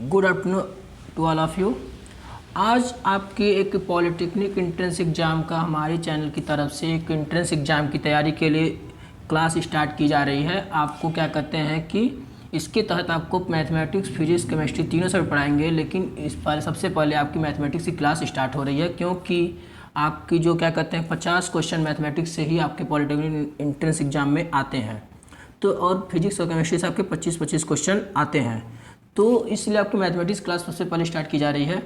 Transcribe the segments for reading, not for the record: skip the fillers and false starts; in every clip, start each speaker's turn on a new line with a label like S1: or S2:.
S1: Good afternoon to all of you. आज आपके एक पॉलिटेक्निक एंट्रेंस एग्ज़ाम का हमारे चैनल की तरफ से एक एंट्रेंस एग्ज़ाम की तैयारी के लिए क्लास स्टार्ट की जा रही है। आपको क्या कहते हैं कि इसके तहत आपको मैथमेटिक्स, फिजिक्स, केमिस्ट्री तीनों से पढ़ाएंगे, लेकिन इस पर सबसे पहले आपकी मैथमेटिक्स की क्लास स्टार्ट हो रही है, क्योंकि आपकी जो क्या कहते हैं 50 क्वेश्चन मैथमेटिक्स से ही आपके पॉलिटेक्निक एंट्रेंस एग्ज़ाम में आते हैं। तो और फिजिक्स और केमिस्ट्री से आपके 25-25 क्वेश्चन आते हैं। तो इसलिए आपकी मैथमेटिक्स क्लास सबसे पहले स्टार्ट की जा रही है।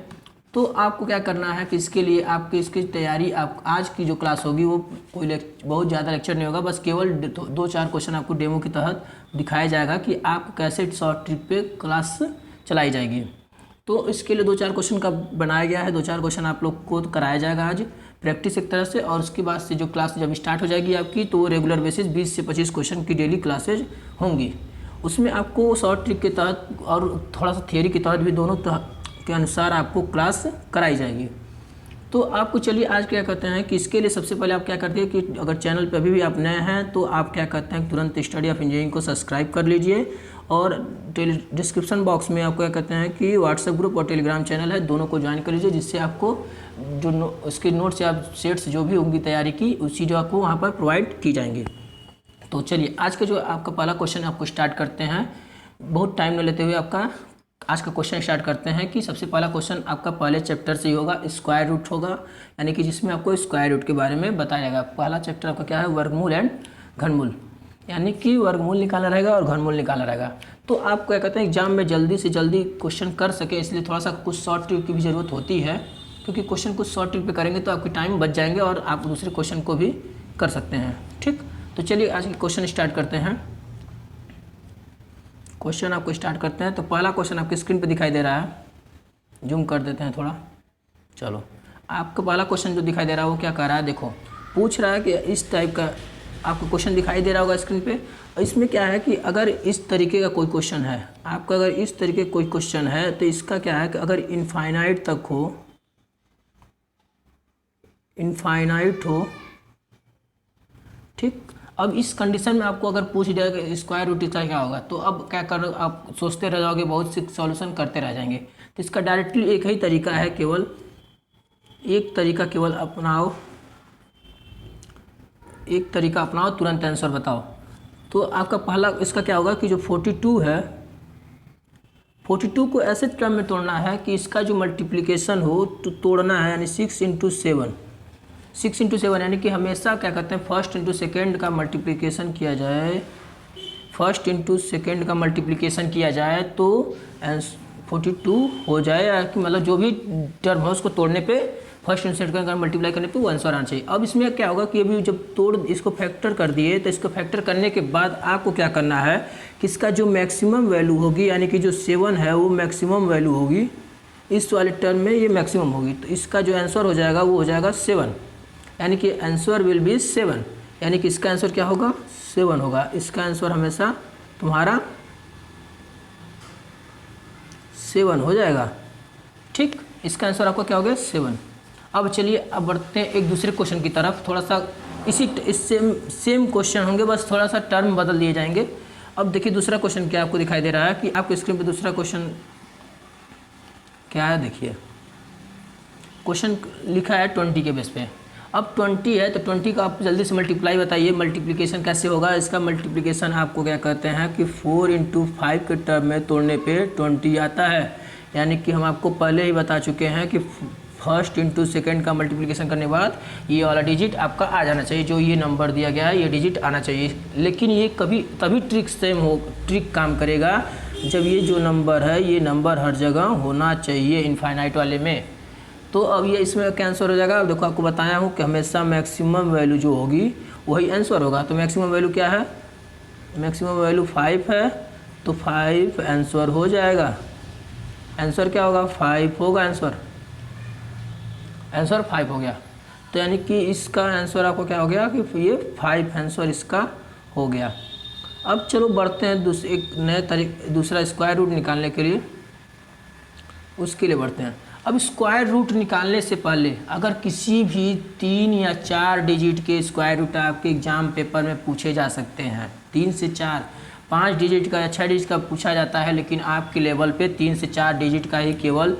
S1: तो आपको क्या करना है कि इसके लिए आपकी इसकी तैयारी, आप आज की जो क्लास होगी वो कोई बहुत ज़्यादा लेक्चर नहीं होगा, बस केवल 2-4 क्वेश्चन आपको डेमो की तहत दिखाया जाएगा कि आप कैसे शॉर्ट ट्रिक पे क्लास चलाई जाएगी। तो इसके लिए 2-4 क्वेश्चन का बनाया गया है। 2-4 क्वेश्चन आप लोग को कराया जाएगा आज प्रैक्टिस एक तरह से, और उसके बाद से जो क्लास जब स्टार्ट हो जाएगी आपकी, तो रेगुलर बेसिस 20 से 25 क्वेश्चन की डेली क्लासेज होंगी। उसमें आपको शॉर्ट ट्रिक के तहत और थोड़ा सा थियरी के तहत भी दोनों के अनुसार आपको क्लास कराई जाएगी। तो आपको चलिए आज क्या करते हैं कि इसके लिए सबसे पहले आप क्या करते हैं कि अगर चैनल पर अभी भी आप नए हैं तो आप क्या करते हैं तुरंत स्टडी ऑफ इंजीनियरिंग को सब्सक्राइब कर लीजिए, और डिस्क्रिप्शन बॉक्स में आपको क्या कहते हैं कि व्हाट्सएप ग्रुप और टेलीग्राम चैनल है, दोनों को ज्वाइन कर लीजिए, जिससे आपको जो उसके नोट्स या सेट्स जो भी होंगी तैयारी की, उसी जो आपको वहाँ पर प्रोवाइड की जाएंगी। तो चलिए आज का जो आपका पहला क्वेश्चन आपको स्टार्ट करते हैं, बहुत टाइम न लेते हुए आपका आज का क्वेश्चन स्टार्ट करते हैं कि सबसे पहला क्वेश्चन आपका पहले चैप्टर से ही होगा, स्क्वायर रूट होगा, यानी कि जिसमें आपको स्क्वायर रूट के बारे में बताया जाएगा। पहला चैप्टर आपका क्या है, वर्गमूल एंड घनमूल, यानी कि वर्गमूल निकालना रहेगा और घनमूल निकालना रहेगा। तो आप क्या कहते हैं एग्जाम में जल्दी से जल्दी क्वेश्चन कर सके, इसलिए थोड़ा सा कुछ शॉर्ट ट्रिक की भी ज़रूरत होती है, क्योंकि क्वेश्चन कुछ शॉर्ट ट्रिक पे करेंगे तो आपके टाइम बच जाएंगे और आप दूसरे क्वेश्चन को भी कर सकते हैं। ठीक, तो चलिए आज के क्वेश्चन स्टार्ट करते हैं। क्वेश्चन आपको स्टार्ट करते हैं। तो पहला क्वेश्चन आपकी स्क्रीन पे दिखाई दे रहा है, जूम कर देते हैं थोड़ा। चलो, आपका पहला क्वेश्चन जो दिखाई दे रहा है वो क्या कह रहा है, देखो पूछ रहा है कि इस टाइप का आपको क्वेश्चन दिखाई दे रहा होगा स्क्रीन पे। इसमें क्या है कि अगर इस तरीके का कोई क्वेश्चन है, आपका अगर इस तरीके का कोई क्वेश्चन है तो इसका क्या है कि अगर इनफाइनाइट तक हो, इनफाइनाइट हो, ठीक। अब इस कंडीशन में आपको अगर पूछ दिया कि स्क्वायर रूट इसका क्या होगा, तो अब क्या कर आप सोचते रह जाओगे, बहुत से सॉल्यूशन करते रह जाएंगे। तो इसका डायरेक्टली एक ही तरीका है, केवल एक तरीका केवल अपनाओ, एक तरीका अपनाओ, तुरंत आंसर बताओ। तो आपका पहला इसका क्या होगा कि जो 42 है, 42 को ऐसे टर्म में तोड़ना है कि इसका जो मल्टीप्लिकेशन हो तो तोड़ना है, यानी 6 × 7, 6 × 7, यानी कि हमेशा क्या कहते हैं फर्स्ट इंटू सेकेंड का मल्टीप्लिकेशन किया जाए, फर्स्ट इंटू सेकेंड का मल्टीप्लिकेशन किया जाए तो 42 हो जाए, कि मतलब जो भी टर्म है उसको तोड़ने पे फर्स्ट इंटू सेकेंड का मल्टीप्लाई करने पे वो आंसर आना चाहिए। अब इसमें क्या होगा कि अभी जब तोड़ इसको फैक्टर कर दिए, तो इसको फैक्टर करने के बाद आपको क्या करना है कि इसका जो मैक्सिमम वैल्यू होगी, यानी कि जो 7 है वो मैक्सिमम वैल्यू होगी, इस वाले टर्म में ये मैक्सिमम होगी, तो इसका जो आंसर हो जाएगा वो हो जाएगा 7, यानी कि आंसर विल बी 7, यानी कि इसका आंसर क्या होगा 7 होगा। इसका आंसर हमेशा तुम्हारा 7 हो जाएगा। ठीक, इसका आंसर आपका क्या हो गया 7। अब चलिए अब बढ़ते हैं एक दूसरे क्वेश्चन की तरफ, थोड़ा सा इससे सेम क्वेश्चन होंगे, बस थोड़ा सा टर्म बदल दिए जाएंगे। अब देखिए दूसरा क्वेश्चन क्या आपको दिखाई दे रहा है कि आपको स्क्रीन पे दूसरा क्वेश्चन क्या है, देखिए क्वेश्चन लिखा है 20 के बेस पे। अब 20 है तो 20 का आप जल्दी से मल्टीप्लाई बताइए, मल्टीप्लिकेशन कैसे होगा। इसका मल्टीप्लिकेशन आपको क्या कहते हैं कि 4 × 5 के टर्म में तोड़ने पे 20 आता है, यानी कि हम आपको पहले ही बता चुके हैं कि फर्स्ट इंटू सेकेंड का मल्टीप्लिकेशन करने के बाद ये वाला डिजिट आपका आ जाना चाहिए, जो ये नंबर दिया गया है ये डिजिट आना चाहिए। लेकिन ये कभी तभी ट्रिक काम करेगा जब ये जो नंबर है ये नंबर हर जगह होना चाहिए इनफाइनाइट वाले में। तो अब ये इसमें क्या आंसर हो जाएगा, देखो आपको बताया हूँ कि हमेशा मैक्सिमम वैल्यू जो होगी वही आंसर होगा। तो मैक्सिमम वैल्यू क्या है, मैक्सिमम वैल्यू 5 है, तो 5 आंसर हो जाएगा। आंसर क्या होगा 5 होगा, आंसर 5 हो गया। तो यानी कि इसका आंसर आपको क्या हो गया कि ये 5 आंसर इसका हो गया। अब चलो बढ़ते हैं एक नए दूसरा स्क्वायर रूट निकालने के लिए, उसके लिए बढ़ते हैं। अब स्क्वायर रूट निकालने से पहले अगर किसी भी 3 या 4 डिजिट के स्क्वायर रूट आपके एग्जाम पेपर में पूछे जा सकते हैं, 3 से 4, 5 डिजिट का या 6 डिजिट का पूछा जाता है, लेकिन आपके लेवल पे 3 से 4 डिजिट का ही केवल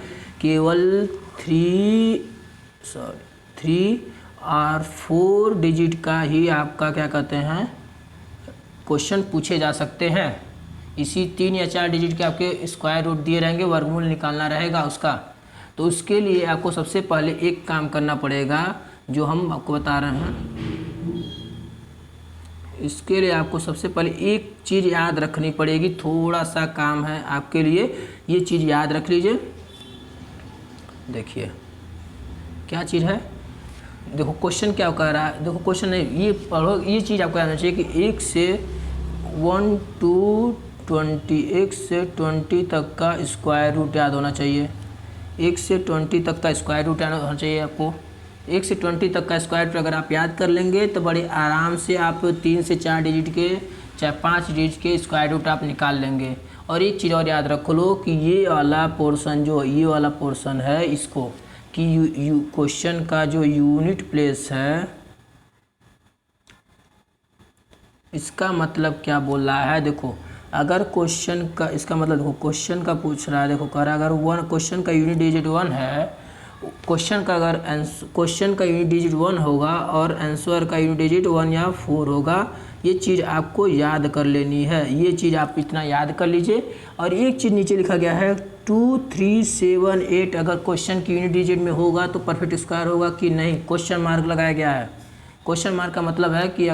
S1: 3 और 4 डिजिट का ही आपका क्या कहते हैं क्वेश्चन पूछे जा सकते हैं। इसी 3 या 4 डिजिट के आपके स्क्वायर रूट दिए रहेंगे, वर्गमूल निकालना रहेगा उसका। तो उसके लिए आपको सबसे पहले एक काम करना पड़ेगा जो हम आपको बता रहे हैं। इसके लिए आपको सबसे पहले एक चीज़ याद रखनी पड़ेगी, थोड़ा सा काम है आपके लिए, ये चीज़ याद रख लीजिए। देखिए क्या चीज़ है, देखो क्वेश्चन क्या कर रहा है, देखो क्वेश्चन नहीं, ये पढ़ो, ये चीज़ आपको याद होना चाहिए कि 1 से 1 to 20, 1 से 20 तक का स्क्वायर रूट याद होना चाहिए। 1 से 20 तक का स्क्वायर रूट याद होना चाहिए आपको। 1 से 20 तक का स्क्वायर रूट अगर आप याद कर लेंगे तो बड़े आराम से आप 3 से 4 डिजिट के चाहे 5 डिजिट के स्क्वायर रूट आप निकाल लेंगे। और एक चीज़ और याद रख लो कि ये वाला पोर्शन जो ये वाला पोर्शन है, इसको कि क्वेश्चन का जो यूनिट प्लेस है, इसका मतलब क्या बोल रहा है। देखो अगर क्वेश्चन का, इसका मतलब देखो क्वेश्चन का पूछ रहा है, देखो कह रहा है अगर 1 क्वेश्चन का यूनिट डिजिट 1 है, क्वेश्चन का अगर क्वेश्चन का यूनिट डिजिट 1 होगा और आंसर का यूनिट डिजिट 1 या 4 होगा, ये चीज़ आपको याद कर लेनी है। ये चीज़ आप इतना याद कर लीजिए। और एक चीज़ नीचे लिखा गया है 2, 3, 7, 8 अगर क्वेश्चन की यूनिट डिजिट में होगा तो परफेक्ट स्क्वायर होगा कि नहीं, क्वेश्चन मार्क लगाया गया है। क्वेश्चन मार्क का मतलब है कि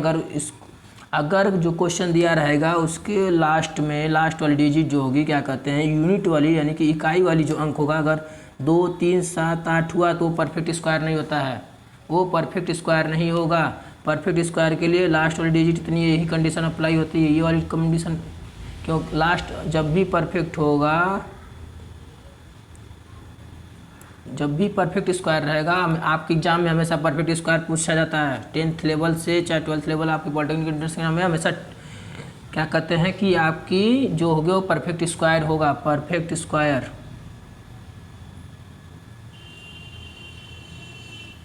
S1: अगर जो क्वेश्चन दिया रहेगा उसके लास्ट में, लास्ट वाली डिजिट जो होगी क्या कहते हैं यूनिट वाली, यानी कि इकाई वाली जो अंक होगा, अगर 2, 3, 7, 8 हुआ तो परफेक्ट स्क्वायर नहीं होता है, वो परफेक्ट स्क्वायर नहीं होगा। परफेक्ट स्क्वायर के लिए लास्ट वाली डिजिट इतनी, यही कंडीशन अप्लाई होती है, ये वाली कंडीशन, क्यों लास्ट जब भी परफेक्ट होगा, जब भी परफेक्ट स्क्वायर रहेगा, आपके एग्जाम में हमेशा परफेक्ट स्क्वायर पूछा जाता है। 10th लेवल से चाहे 12th लेवल आपकी पॉलिटेक्निक इंट्रेंस में हमेशा क्या कहते हैं कि आपकी जो होगी वो परफेक्ट स्क्वायर होगा, परफेक्ट स्क्वायर,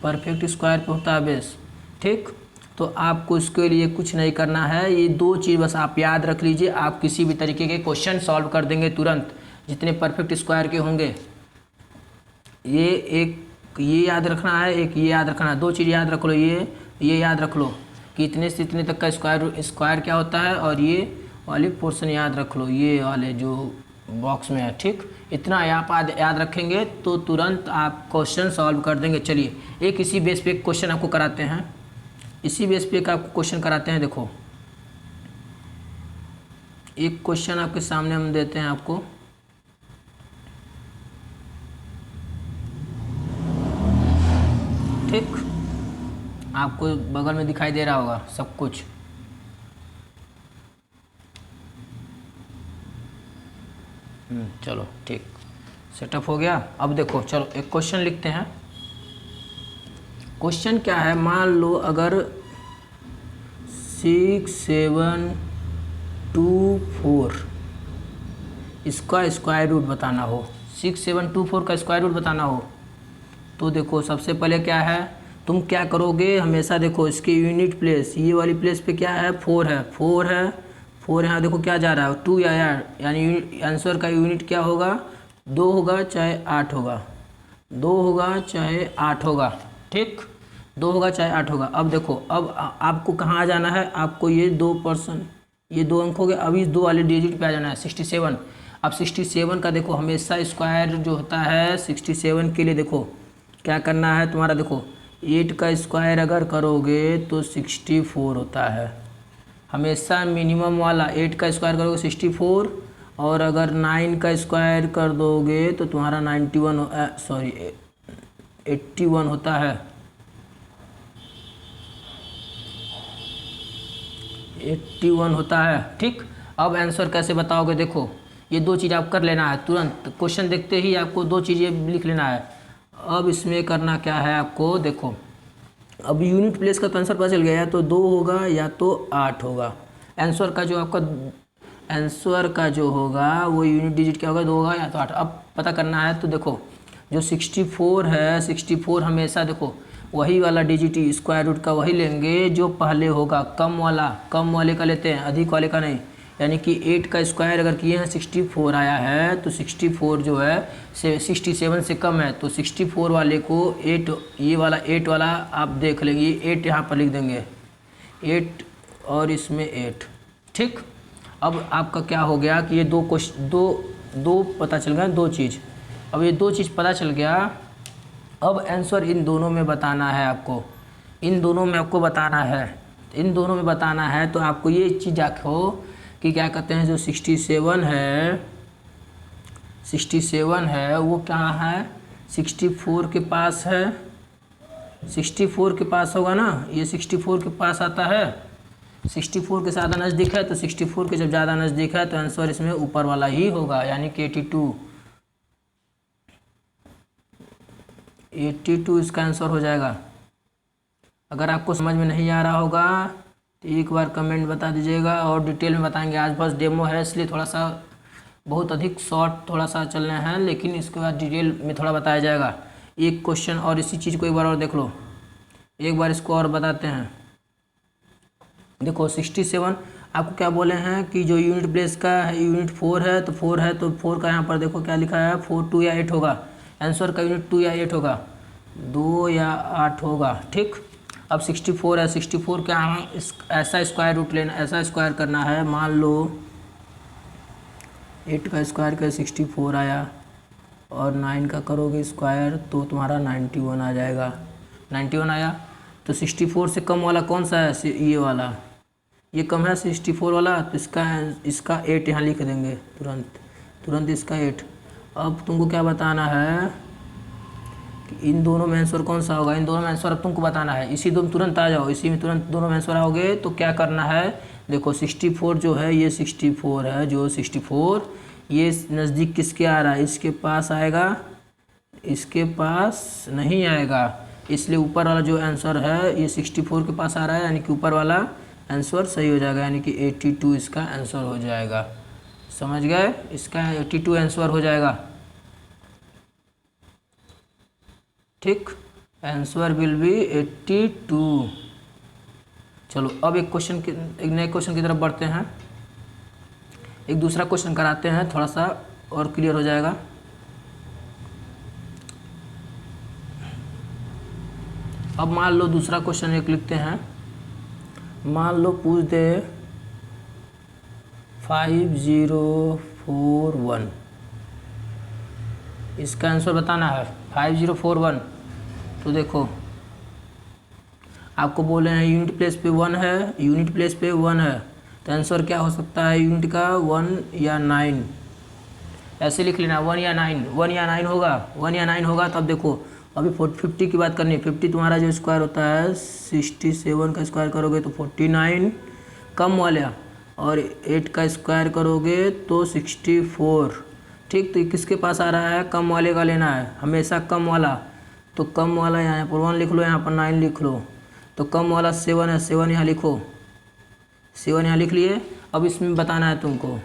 S1: परफेक्ट स्क्वायर पे होता है बेस। ठीक, तो आपको इसके लिए कुछ नहीं करना है, ये 2 चीज़ बस आप याद रख लीजिए, आप किसी भी तरीके के क्वेश्चन सॉल्व कर देंगे तुरंत, जितने परफेक्ट स्क्वायर के होंगे। ये एक ये याद रखना है, एक ये याद रखना है, 2 चीज़ याद रख लो, ये याद रख लो कि इतने से इतने तक का स्क्वायर क्या होता है, और ये वाले पोर्शन याद रख लो, ये वाले जो बॉक्स में है। ठीक, इतना आप याद रखेंगे तो तुरंत आप क्वेश्चन सॉल्व कर देंगे। चलिए एक इसी बेस पे क्वेश्चन आपको कराते हैं, इसी बेस पे का आपको क्वेश्चन कराते हैं। देखो एक क्वेश्चन आपके सामने हम देते हैं आपको, ठीक, आपको बगल में दिखाई दे रहा होगा सब कुछ। चलो ठीक, सेटअप हो गया। अब देखो चलो एक क्वेश्चन लिखते हैं। क्वेश्चन क्या है, मान लो अगर 6, 7, 2, 4 इसका स्क्वायर रूट बताना हो, 6, 7, 2, 4 का स्क्वायर रूट बताना हो, तो देखो सबसे पहले क्या है, तुम क्या करोगे, हमेशा देखो इसके यूनिट प्लेस, ये वाली प्लेस पे क्या है 4 है, 4 है, 4 यहाँ देखो क्या जा रहा है 2 या यानी आंसर का यूनिट क्या होगा, 2 होगा चाहे 8 होगा, 2 होगा चाहे 8 होगा। ठीक, 2 होगा चाहे 8 होगा। अब देखो अब आपको कहाँ आ जाना है, आपको ये 2%, ये 2 अंक हो गए, अब इस 2 वाले डिजिट पे आ जाना है 67। अब 67 का देखो हमेशा स्क्वायर जो होता है 67 के लिए देखो क्या करना है तुम्हारा, देखो 8 का स्क्वायर अगर करोगे तो 64 होता है, हमेशा मिनिमम वाला 8 का स्क्वायर करोगे 64, और अगर 9 का स्क्वायर कर दोगे तो तुम्हारा 81 होता है, 81 होता है। ठीक, अब आंसर कैसे बताओगे, देखो ये 2 चीज़ आप कर लेना है तुरंत, क्वेश्चन देखते ही आपको 2 चीज़ें लिख लेना है। अब इसमें करना क्या है आपको, देखो अब यूनिट प्लेस का तो आंसर पता चल गया, या तो 2 होगा या तो 8 होगा। आंसर का जो आपका आंसर का जो होगा वो यूनिट डिजिट क्या होगा, 2 होगा या तो 8। अब पता करना है तो देखो जो 64 है, 64 हमेशा देखो वही वाला डिजिट स्क्वायर रूट का वही लेंगे जो पहले होगा, कम वाले का लेते हैं, अधिक वाले का नहीं। यानी कि 8 का स्क्वायर अगर किए हैं 64 आया है, तो 64 जो है 67 से कम है, तो 64 वाले को 8, ये वाला 8 वाला आप देख लेंगे, 8 यहाँ पर लिख देंगे 8 और इसमें 8। ठीक, अब आपका क्या हो गया कि ये दो पता चल गया, दो चीज़। अब ये दो चीज़ पता चल गया, अब आंसर इन दोनों में बताना है आपको, इन दोनों में आपको बताना है, इन दोनों में बताना है। तो आपको ये चीज़ आखो कि क्या कहते हैं, जो 67 है वो क्या है, 64 के पास है, 64 के पास होगा ना, ये 64 के पास आता है, 64 के ज़्यादा नज़दीक है, तो 64 के जब ज़्यादा नज़दीक है तो आंसर इसमें ऊपर वाला ही होगा, यानी कि 82 इसका आंसर हो जाएगा। अगर आपको समझ में नहीं आ रहा होगा तो एक बार कमेंट बता दीजिएगा, और डिटेल में बताएंगे। आज बस डेमो है इसलिए थोड़ा सा बहुत अधिक शॉर्ट थोड़ा सा चलना है, लेकिन इसके बाद डिटेल में थोड़ा बताया जाएगा। एक क्वेश्चन और इसी चीज़ को एक बार और देख लो, एक बार इसको और बताते हैं। देखो 67 आपको क्या बोले हैं कि जो यूनिट प्लेस का है यूनिट 4 है, तो 4 है तो 4 का यहाँ पर देखो क्या लिखा है, 4, 2 या 8 होगा, आंसर का यूनिट 2 या 8 होगा, 2 या 8 होगा। ठीक, अब 64 है, 64 का ऐसा स्क्वायर रूट लेना, ऐसा स्क्वायर करना है। मान लो 8 का स्क्वायर का 64 आया और 9 का करोगे स्क्वायर तो तुम्हारा 91 आ जाएगा। 91 आया तो 64 से कम वाला कौन सा है, ये वाला, ये कम है 64 वाला, तो इसका 8 यहाँ लिख देंगे तुरंत इसका 8। अब तुमको क्या बताना है कि इन दोनों में आंसर कौन सा होगा, इन दोनों में आंसर अब तुमको बताना है। इसी तुम तुरंत आ जाओ, इसी में तुरंत दोनों में आंसर आओगे तो क्या करना है, देखो 64 जो है ये 64 है, जो 64 ये नज़दीक किसके आ रहा है, इसके पास आएगा, इसके पास नहीं आएगा, इसलिए ऊपर वाला जो आंसर है ये 64 के पास आ रहा है, यानी कि ऊपर वाला आंसर सही हो जाएगा, यानी कि 82 इसका आंसर हो जाएगा। समझ गए, इसका 82 आंसर हो जाएगा। ठीक, आंसर विल बी 82। चलो अब एक नए क्वेश्चन की तरफ बढ़ते हैं, एक दूसरा क्वेश्चन कराते हैं, थोड़ा सा और क्लियर हो जाएगा। अब मान लो दूसरा क्वेश्चन एक लिखते हैं, मान लो पूछ दे 5041, इसका आंसर बताना है 5041। तो देखो आपको बोले हैं यूनिट प्लेस पे 1 है, यूनिट प्लेस पे 1 है, तो आंसर क्या हो सकता है यूनिट का, 1 या 9, ऐसे लिख लेना, 1 या 9, 1 या 9 होगा, 1 या 9 होगा। तब देखो अभी 50 की बात करनी है, 50 तुम्हारा जो स्क्वायर होता है 67 का स्क्वायर करोगे तो 49 कम वाला, और 8 का स्क्वायर करोगे तो 64। ठीक, तो ये किसके पास आ रहा है, कम वाले का लेना है, हमेशा कम वाला, तो कम वाला यहाँ पर 1 लिख लो, यहाँ पर 9 लिख लो, तो कम वाला 7 है, 7 यहाँ लिखो, 7 यहाँ लिख लिए। अब इसमें बताना है तुमको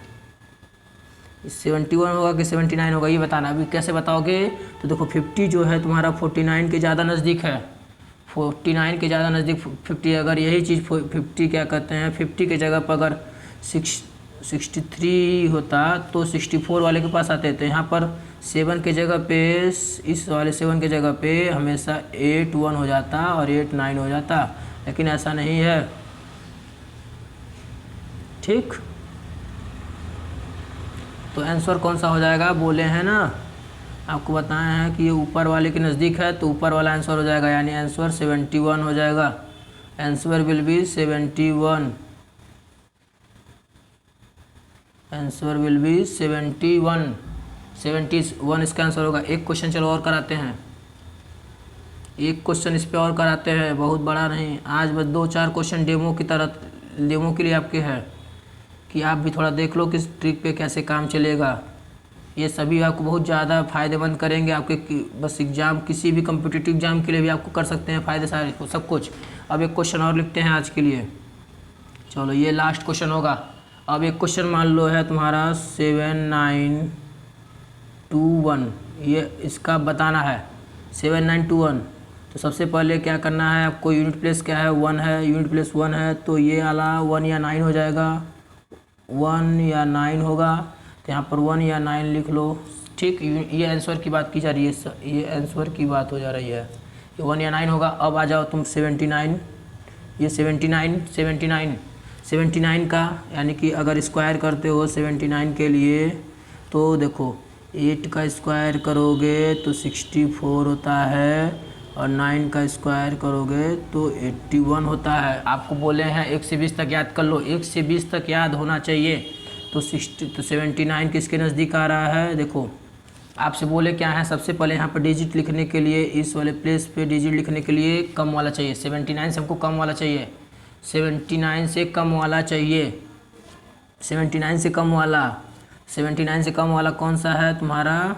S1: 71 होगा कि 79 होगा, ये बताना। अभी कैसे बताओगे, तो देखो 50 जो है तुम्हारा 49 के ज़्यादा नज़दीक है, 49 के ज़्यादा नज़दीक 50, अगर यही चीज़ 50 क्या कहते हैं, 50 के जगह पर अगर 63 होता तो 64 वाले के पास आते, तो यहाँ पर 7 के जगह पे, इस वाले 7 के जगह पे हमेशा 8 1 हो जाता और 8 9 हो जाता, लेकिन ऐसा नहीं है। ठीक, तो आंसर कौन सा हो जाएगा, बोले हैं ना आपको बताया है कि ये ऊपर वाले के नज़दीक है, तो ऊपर वाला आंसर हो जाएगा, यानी आंसर 71 हो जाएगा। Answer will be 71, answer will be 71 इसका आंसर होगा। एक क्वेश्चन चलो और कराते हैं, एक क्वेश्चन इस पे और कराते हैं, बहुत बड़ा नहीं, आज बस 2-4 क्वेश्चन डेमो की तरह, डेमो के लिए आपके है कि आप भी थोड़ा देख लो किस ट्रिक पे कैसे काम चलेगा। ये सभी आपको बहुत ज़्यादा फ़ायदेमंद करेंगे आपके बस एग्ज़ाम, किसी भी कम्पिटिटिव एग्ज़ाम के लिए भी आपको कर सकते हैं फ़ायदे सारे सब कुछ। अब एक क्वेश्चन और लिखते हैं आज के लिए, चलो ये लास्ट क्वेश्चन होगा। अब एक क्वेश्चन मान लो है तुम्हारा 7921, ये इसका बताना है 7921। तो सबसे पहले क्या करना है आपको, यूनिट प्लेस क्या है, 1 है, यूनिट प्लेस 1 है, तो ये वाला 1 या 9 हो जाएगा, 1 या 9 होगा, तो यहाँ पर 1 या 9 लिख लो। ठीक, ये आंसर की बात की जा रही है, ये आंसर की बात हो जा रही है, ये 1 या 9 होगा। अब आ जाओ तुम 79, ये 79 का, यानी कि अगर स्क्वायर करते हो 79 के लिए, तो देखो 8 का स्क्वायर करोगे तो 64 होता है, और 9 का स्क्वायर करोगे तो 81 होता है। आपको बोले हैं 1 से 20 तक याद कर लो, 1 से 20 तक याद होना चाहिए। तो 79 किसके नज़दीक आ रहा है? देखो आपसे बोले क्या है, सबसे पहले यहाँ पर डिजिट लिखने के लिए, इस वाले प्लेस पे डिजिट लिखने के लिए कम वाला चाहिए। 79 से हमको कम वाला चाहिए, 79 से कम वाला चाहिए, 79 से कम वाला, 79 से कम वाला कौन सा है तुम्हारा?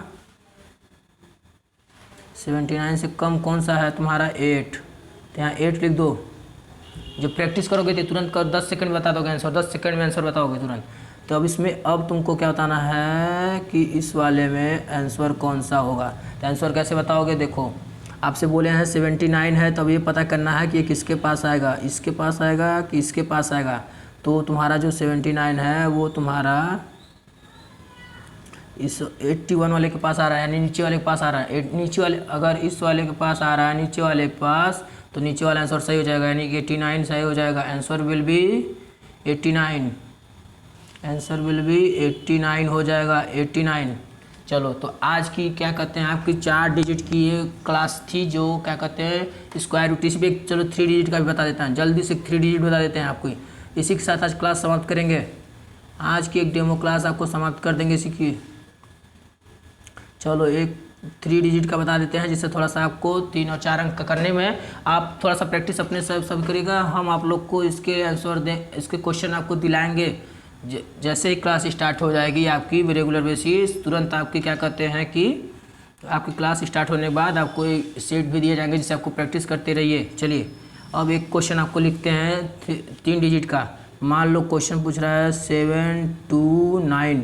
S1: 79 से कम कौन सा है तुम्हारा? 8। तो यहाँ 8 लिख दो। जो प्रैक्टिस करोगे तो तुरंत कर 10 सेकंड बता दोगे आंसर, 10 सेकंड में आंसर बताओगे तुरंत। तो अब इसमें अब तुमको क्या बताना है कि इस वाले में आंसर कौन सा होगा। तो आंसर कैसे बताओगे? देखो आपसे बोले हैं 79 है, तब ये पता करना है कि ये किसके पास आएगा, इसके पास आएगा कि इसके पास आएगा। तो तुम्हारा जो 79 है वो तुम्हारा इस 81 वाले के पास आ रहा है, यानी नीचे वाले के पास आ रहा है। नीचे वाले अगर इस वाले के पास आ रहा है, नीचे वाले के पास, तो नीचे वाला आंसर सही हो जाएगा, यानी कि 89 सही हो जाएगा। Answer will be 89, answer will be 89 हो जाएगा, 89। चलो तो आज की क्या कहते हैं आपकी 4 डिजिट की ये क्लास थी, जो क्या कहते हैं स्क्वायर रूट। इस पर चलो 3 डिजिट का भी बता देता हूँ, जल्दी से 3 डिजिट बता देते हैं आपको। इसी के साथ आज क्लास समाप्त करेंगे। आज की एक डेमो क्लास आपको समाप्त कर देंगे इसी की। चलो एक 3 डिजिट का बता देते हैं, जिससे थोड़ा सा आपको 3 और 4 अंक का करने में आप थोड़ा सा प्रैक्टिस अपने सब करिएगा। हम आप लोग को इसके आंसर दें, इसके क्वेश्चन आपको दिलाएंगे जैसे ही क्लास स्टार्ट हो जाएगी आपकी रेगुलर बेसिस। तुरंत आपकी क्या कहते हैं कि आपकी क्लास स्टार्ट होने के बाद आपको एक सेट भी दिए जाएंगे, जिससे आपको प्रैक्टिस करते रहिए। चलिए अब एक क्वेश्चन आपको लिखते हैं 3 डिजिट का। मान लो क्वेश्चन पूछ रहा है 729,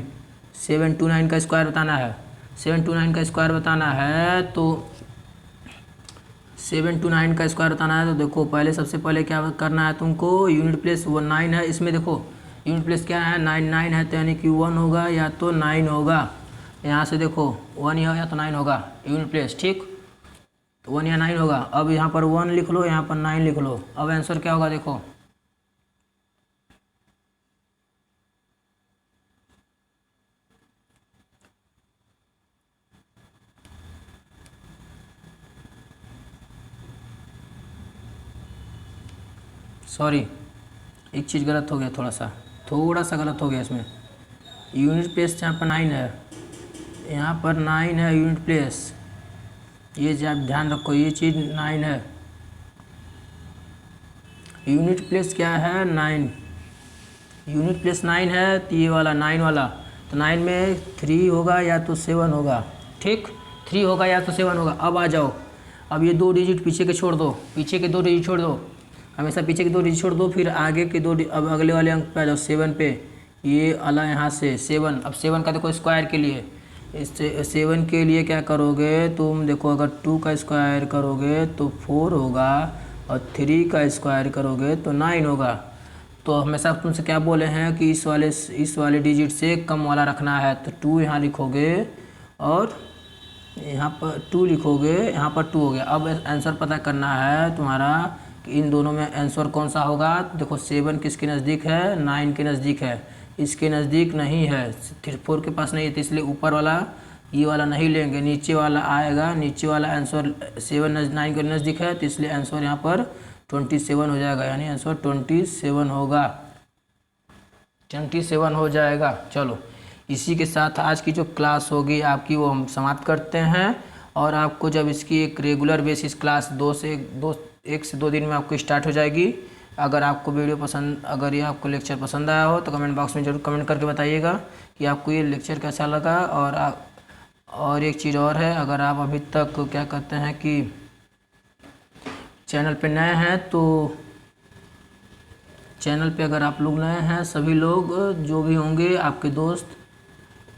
S1: 729 का स्क्वायर बताना है, 729 का स्क्वायर बताना है। तो 729 का स्क्वायर बताना है, तो देखो पहले सबसे पहले क्या करना है तुमको, यूनिट प्लेस 9 है, इसमें देखो यूनिट प्लेस क्या है, 9 है, तो यानी कि 1 होगा या तो 9 होगा। यहाँ से देखो 1 या तो 9 होगा यूनिट प्लेस, ठीक, तो 1 या 9 होगा। अब यहाँ पर 1 लिख लो, यहाँ पर 9 लिख लो। अब आंसर क्या होगा देखो, सॉरी एक चीज़ गलत हो गया, थोड़ा सा गलत हो गया इसमें। यूनिट प्लेस यहाँ पर 9 है, यहाँ पर 9 है यूनिट प्लेस, ये आप ध्यान रखो, ये चीज़ 9 है। यूनिट प्लेस क्या है 9, यूनिट प्लेस 9 है, तो ये वाला 9 वाला, तो 9 में 3 होगा या तो 7 होगा, ठीक, 3 होगा या तो 7 होगा। अब आ जाओ, अब ये 2 डिजिट पीछे के छोड़ दो, पीछे के 2 डिजिट छोड़ दो, हमेशा पीछे के 2 डिजिट छोड़ दो, फिर आगे के 2। अब अगले वाले अंक पे आ जाओ 7 पे, ये वाला यहाँ से 7। अब 7 का देखो स्क्वायर के लिए, इस 7 के लिए क्या करोगे तुम, देखो अगर 2 का स्क्वायर करोगे तो 4 होगा, और 3 का स्क्वायर करोगे तो 9 होगा। तो हमेशा तुमसे क्या बोले हैं कि इस वाले डिजिट से कम वाला रखना है, तो 2 यहाँ लिखोगे और यहाँ पर 2 लिखोगे, यहाँ पर 2 हो गया। अब आंसर पता करना है तुम्हारा कि इन दोनों में आंसर कौन सा होगा। देखो 7 किसके नज़दीक है, 9 के नज़दीक है, इसके नज़दीक नहीं है, 4 के पास नहीं है, तो इसलिए ऊपर वाला ये वाला नहीं लेंगे, नीचे वाला आएगा। नीचे वाला आंसर 7 9 के नज़दीक है, तो इसलिए आंसर यहाँ पर 27 हो जाएगा, यानी आंसर 27 होगा, 27 हो जाएगा। चलो इसी के साथ आज की जो क्लास होगी आपकी वो हम समाप्त करते हैं। और आपको जब इसकी एक रेगुलर बेसिस क्लास 1 से 2 दिन में आपको स्टार्ट हो जाएगी। अगर आपको वीडियो पसंद, अगर ये आपको लेक्चर पसंद आया हो तो कमेंट बॉक्स में ज़रूर कमेंट करके बताइएगा कि आपको ये लेक्चर कैसा लगा। और एक चीज़ और है, अगर आप अभी तक क्या कहते हैं कि चैनल पे नए हैं, तो चैनल पे अगर आप लोग नए हैं, सभी लोग जो भी होंगे आपके दोस्त,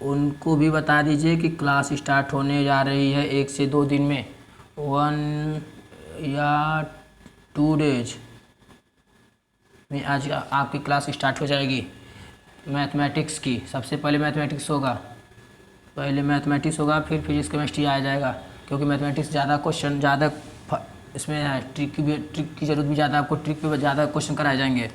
S1: उनको भी बता दीजिए कि क्लास स्टार्ट होने जा रही है 1 से 2 दिन में, 1 या 2 डेज में आज आपकी क्लास स्टार्ट हो जाएगी। मैथमेटिक्स की, सबसे पहले मैथमेटिक्स होगा, फिर फिजिक्स केमिस्ट्री आ जाएगा, क्योंकि मैथमेटिक्स ज़्यादा क्वेश्चन ज़्यादा इसमें है, ट्रिक की ज़रूरत भी ज़्यादा, आपको ट्रिक पे ज़्यादा क्वेश्चन कराए जाएंगे।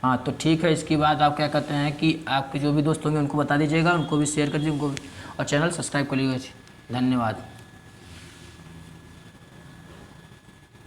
S1: हाँ तो ठीक है, इसके बाद आप क्या कहते हैं कि आपके जो भी दोस्त होंगे उनको बता दीजिएगा, उनको भी शेयर कर दीजिए, उनको और चैनल सब्सक्राइब कर लीजिएगा। धन्यवाद।